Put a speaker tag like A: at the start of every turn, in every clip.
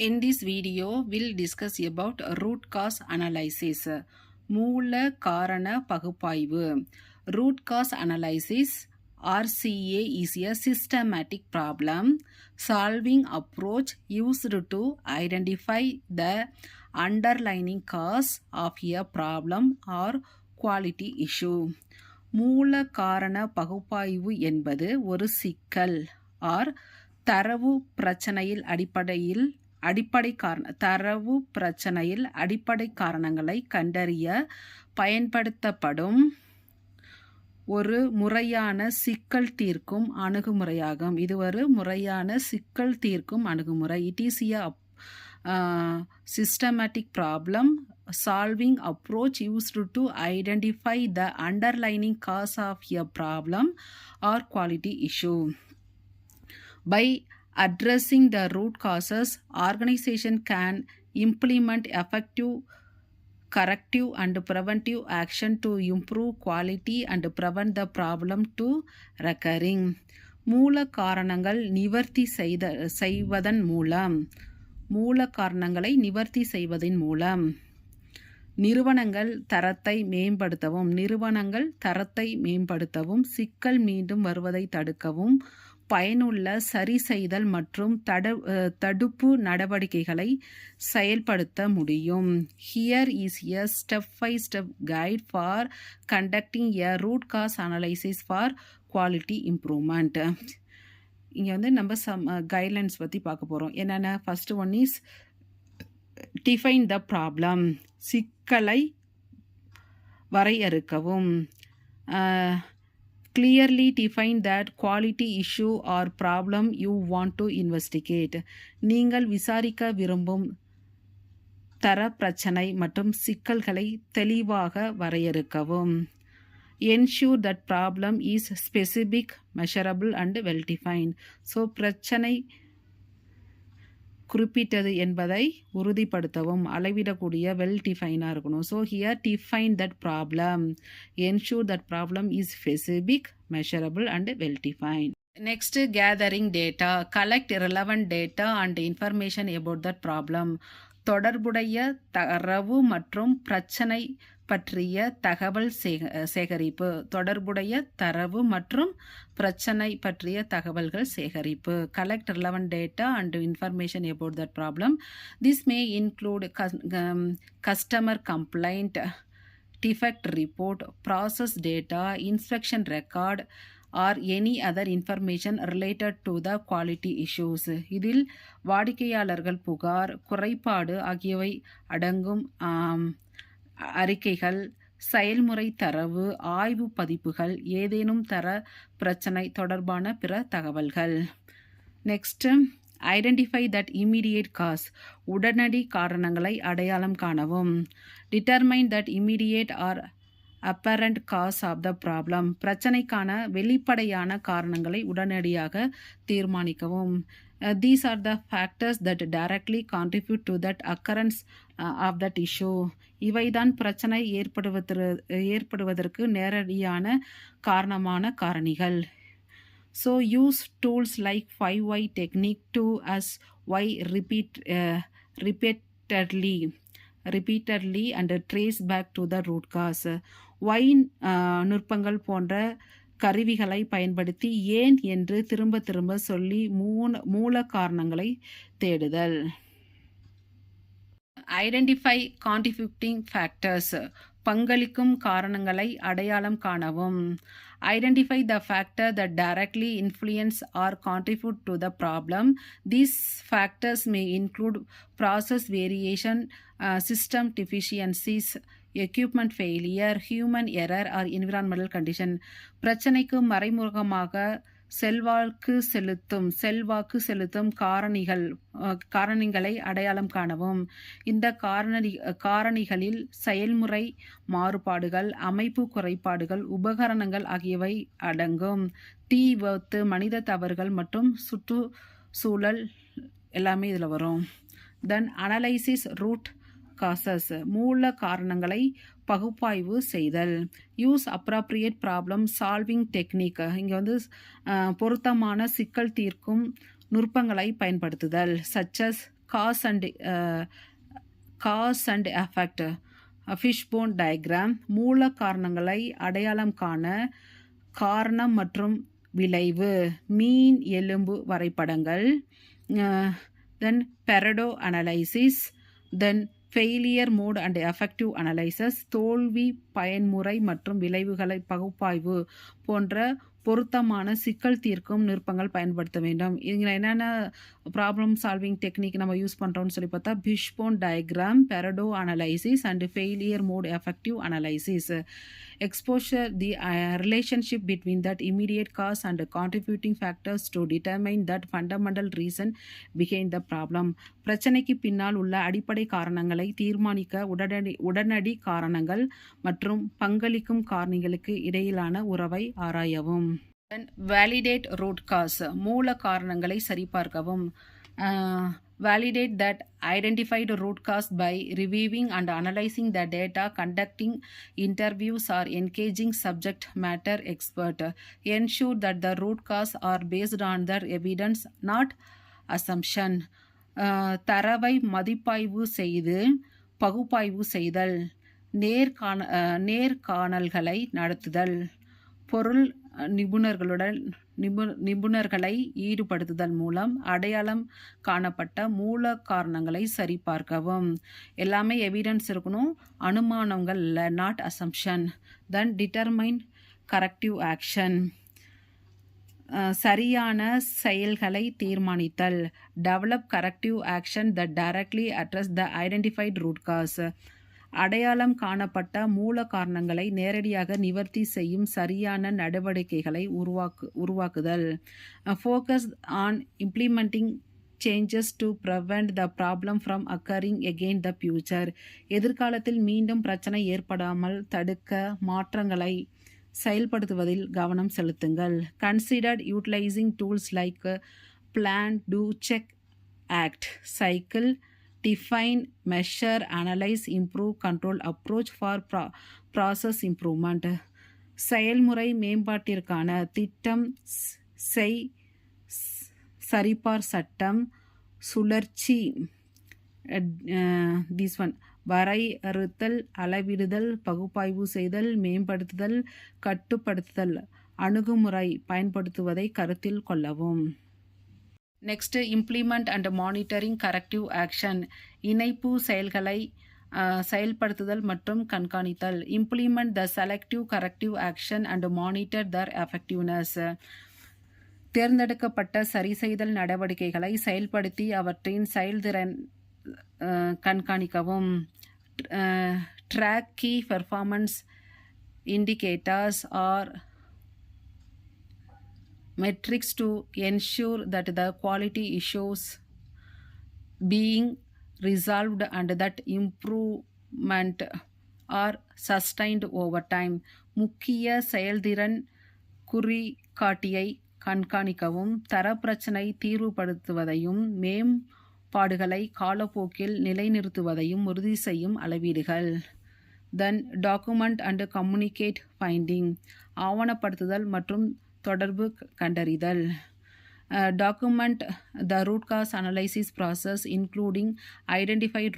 A: In this video, we'll discuss about root cause analysis. மூல காரண பகுப்பாய்வு. Root cause analysis RCA is a systematic problem solving approach used to identify the underlying cause of a problem or quality issue. மூல காரண பகுப்பாய்வு என்பது ஒரு சிக்கல் R தரவு பிரச்சனையில் அடிப்படை காரணங்களை கண்டறிய பயன்படுத்தப்படும் ஒரு முறையான சிக்கல் தீர்க்கும் அணுகுமுறையாகும். இது ஒரு முறையான சிக்கல் தீர்க்கும் அணுகுமுறை. It is a systematic problem solving approach used to identify the underlying cause of a problem or quality issue. By addressing the root causes, organization can implement effective corrective and preventive action to improve quality and prevent the problem to recurring. மூல காரணங்களை நிவர்த்தி செய்வதன் மூலம் நிறுவனங்கள் தரத்தை மேம்படுத்தவும் சிக்கல் மீண்டும் வருவதை தடுக்கவும் பயனுள்ள சரி செய்தல் மற்றும் தடுப்பு நடவடிக்கைகளை செயல்படுத்த முடியும். Here is a step-by-step guide for conducting a root cause analysis for quality improvement. இங்கே நம்ம சம் கைட்லைன்ஸ் பற்றி பார்க்க போகிறோம். என்னென்ன? First one is define the problem. சிக்கலை வரையறுக்கவும். Clearly define that quality issue or problem you want to investigate. நீங்கள் விசாரிக்க விரும்பும் தர பிரச்சனை மற்றும் சிக்கல்களை தெளிவாக வரையறுக்கவும். Ensure that problem is specific, measurable and well defined. So பிரச்சனை குறிப்பிட்டது என்பதை உறுதிப்படுத்தவும். அளவிடக்கூடிய வெல் டிஃபைனாக இருக்கணும். So here define that problem. Ensure that problem is specific, measurable and well define. Next, gathering data. Collect relevant data and information about that problem. தொடர்புடைய தரவு மற்றும் பிரச்சனை பற்றிய தகவல் சேகரிப்பு. தொடர்புடைய தரவு மற்றும் பிரச்சனை பற்றிய தகவல்கள் சேகரிப்பு. Collect relevant data and information about that problem. This may include customer complaint, defect report, process data, inspection record or any other information related to the quality issues. இதில் வாடிக்கையாளர்கள் புகார், குறைபாடு ஆகியவை அடங்கும் அறிக்கைகள், செயல்முறை தரவு, ஆய்வு பதிப்புகள், ஏதேனும் தர பிரச்சனை தொடர்பான பிற தகவல்கள். Next, identify that immediate cause. உடனடி காரணங்களை அடையாளம் காணவும். Determine that immediate or apparent cause of the problem. பிரச்சனைக்கான வெளிப்படையான காரணங்களை உடனடியாக தீர்மானிக்கவும். These are the factors that directly contribute to that occurrence of that issue. இவைதான் பிரச்சனை ஏற்படுவதற்கு நேரடியான காரணமான காரணிகள். So use tools like 5Y technique to as why repeatedly and trace back to the root cause. Why நுட்பங்கள் போன்ற கருவிகளை பயன்படுத்தி ஏன் என்று திரும்ப திரும்ப சொல்லி மூல காரணங்களை தேடுதல். Identify contributing factors. பங்களிக்கும் காரணங்களை அடையாளம் காணவும். Identify the factor that directly influence or contribute to the problem. These factors may include process variation, system deficiencies, equipment failure, human error or environmental condition. பிரச்சனைக்கு மறைமுகமாக செல்வாக்கு செலுத்தும் காரணிகளை அடையாளம் காணவும். இந்த காரணிகளில் செயல்முறை மாறுபாடுகள், அமைப்பு குறைபாடுகள், உபகரணங்கள் ஆகியவை அடங்கும். தீ விபத்து, மனித தவறுகள் மற்றும் சுற்றுச்சூழல் எல்லாமே இதில் வரும். Then analysis root causes. மூல காரணங்களை பகுப்பாய்வு செய்தல். Use appropriate problem solving technique. இங்கே பொருத்தமான சிக்கல் தீர்க்கும் நுட்பங்களை பயன்படுத்துதல். Such as cause and effect fishbone diagram. மூல காரணங்களை அடையாளம் காண காரணம் மற்றும் விளைவு மீன் எலும்பு வரைபடங்கள். Then Pareto analysis. Then failure mode and effective analysis. தோல்வி பயன்முறை மற்றும் விளைவுகளை பகுப்பாய்வு போன்ற பொருத்தமான சிக்கல் தீர்க்கும் நுட்பங்கள் பயன்படுத்த வேண்டும். இதில் என்னென்ன ப்ராப்ளம் சால்விங் டெக்னிக் நம்ம யூஸ் பண்ணுறோம்னு சொல்லி பார்த்தா fishbone diagram, Pareto analysis and failure mode effective analysis. Exposure the relationship between that immediate cause and contributing factors to determine that fundamental reason behind the problem. பிரச்சனைக்கு பின்னால் உள்ள அடிப்படை காரணங்களை தீர்மானிக்க உடனடி காரணங்கள் மற்றும் பங்களிக்கும் காரணிகளுக்கு இடையிலான உறவை ஆராயவும். Validate root cause. மூல காரணங்களை சரிபார்க்கவும். Validate that identified root cause by reviewing and analyzing the data, conducting interviews or engaging subject matter expert. Ensure that the root cause are based on the evidence, not assumption. தரவை மதிப்பாய்வு செய்து பகுப்பாய்வு செய்தல், நேர்காணல்களை நடத்துதல், பொருள் நிபுணர்களை ஈடுபடுத்துதல் மூலம் அடையாளம் காணப்பட்ட மூல காரணங்களை சரிபார்க்கவும். எல்லாமே எவிடன்ஸ் இருக்கணும், அனுமானங்கள் இல்லை, not assumption. Then determine corrective action. சரியான செயல்களை தீர்மானித்தல். Develop corrective action that directly address the identified root cause. அடையாளம் காணப்பட்ட மூல காரணங்களை நேரடியாக நிவர்த்தி செய்யும் சரியான நடவடிக்கைகளை உருவாக்குதல். Focus on implementing changes to prevent the problem from occurring again the future. எதிர்காலத்தில் மீண்டும் பிரச்சனை ஏற்படாமல் தடுக்க மாற்றங்களை செயல்படுத்துவதில் கவனம் செலுத்துங்கள். Consider utilising tools like plan, do, check, act, cycle, define, measure, analyze, improve, control approach for process improvement. செயல்முறை மேம்பாட்டிற்கான திட்டம், சரிபார் சட்டம், சுழற்சி, this one, வரையறுத்தல், அளவிடுதல், பகுப்பாய்வு செய்தல், மேம்படுத்துதல், கட்டுப்படுத்துதல், அணுகுமுறை பயன்படுத்துவதை கருத்தில் கொள்ளவும். Next, implement and monitoring corrective action. இணைப்பு செயல்களை செயல்படுத்துதல் மற்றும் கண்காணித்தல். Implement the selective corrective action and monitor their effectiveness. தேர்ந்தெடுக்கப்பட்ட சரிசெய்தல் நடவடிக்கைகளை செயல்படுத்தி அவற்றின் செயல்திறன் கண்காணிக்கவும். Track key performance indicators are metrics to ensure that the quality issues being resolved and that improvement are sustained over time. முக்கிய செயல்திறன் குறிகாட்டியை கண்காணிக்கவும், தரப்பிரச்சனை தீர்வுபடுத்துவதையும் மேம்பாடுகளை காலப்போக்கில் நிலைநிறுத்துவதையும் உறுதி செய்யும் அளவீடுகள். Then document and communicate finding. ஆவணப்படுத்துதல் மற்றும் தொடர்பு கண்டறிதல். Document the root cause analysis process including identified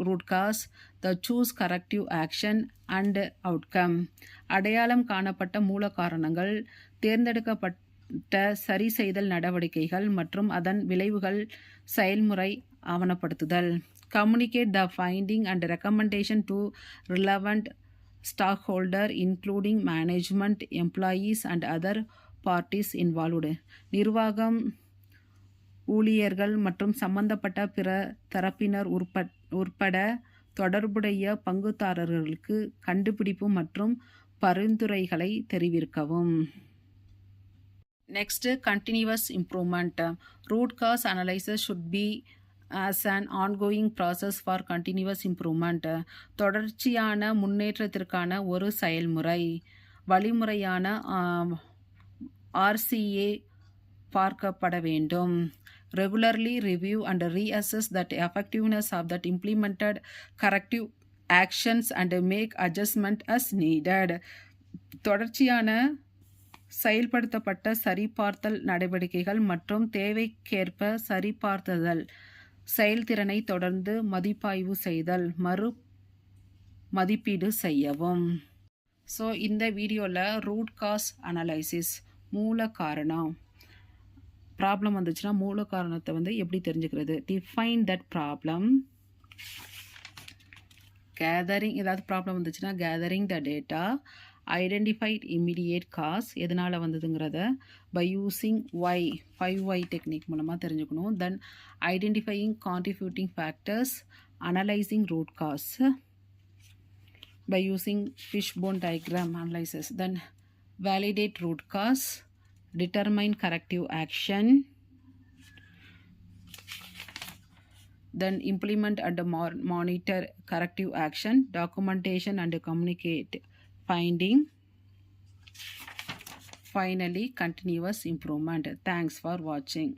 A: root cause, the choose corrective action and outcome. அடையாளம் காணப்பட்ட மூல காரணங்கள், தேர்ந்தெடுக்கப்பட்ட சரி செய்தல் நடவடிக்கைகள் மற்றும் அதன் விளைவுகள். செயல்முறை ஆவணப்படுத்துதல். Communicate the finding and recommendation to relevant stockholder including management, employees and other parties involved. நிர்வாகம், ஊழியர்கள் மற்றும் சம்பந்தப்பட்ட பிற தரப்பினர் உட்பட தொடர்புடைய பங்குதாரர்களுக்கு கண்டுபிடிப்பு மற்றும் பரிந்துரைகளை தெரிவிக்கவும். Next, continuous improvement. Root cause analysis should be as an ongoing process for continuous improvement. தொடர்ச்சியான முன்னேற்றத்திற்கான ஒரு செயல்முறை. வழிமுறையான RCA பார்க்கப்பட வேண்டும். Regularly review and reassess that effectiveness of that implemented corrective actions and make adjustment as needed. தொடர்ச்சியான செயல்படுத்தப்பட்ட சரிபார்த்தல் நடவடிக்கைகள் மற்றும் தேவைக்கேற்ப சரிபார்த்தல் செயல்திறனை தொடர்ந்து மதிப்பாய்வு செய்தல், மதிப்பீடு செய்யவும். ஸோ இந்த வீடியோவில் ரூட் காஸ் அனலைசிஸ், மூல காரணம், ப்ராப்ளம் வந்துச்சுன்னா மூல காரணத்தை வந்து எப்படி தெரிஞ்சுக்கிறது, டிஃபைன் தட் ப்ராப்ளம், கேதரிங், ஏதாவது ப்ராப்ளம் வந்துச்சுன்னா gathering the data, identified immediate cause, எதனால் வந்ததுங்கிறத by using why, 5Y technique மூலமாக தெரிஞ்சுக்கணும். Then identifying contributing factors, analysing root cause by using fishbone diagram analysis, then validate root cause, determine corrective action, then implement and monitor corrective action, documentation and communicate finding, finally continuous improvement. Thanks for watching.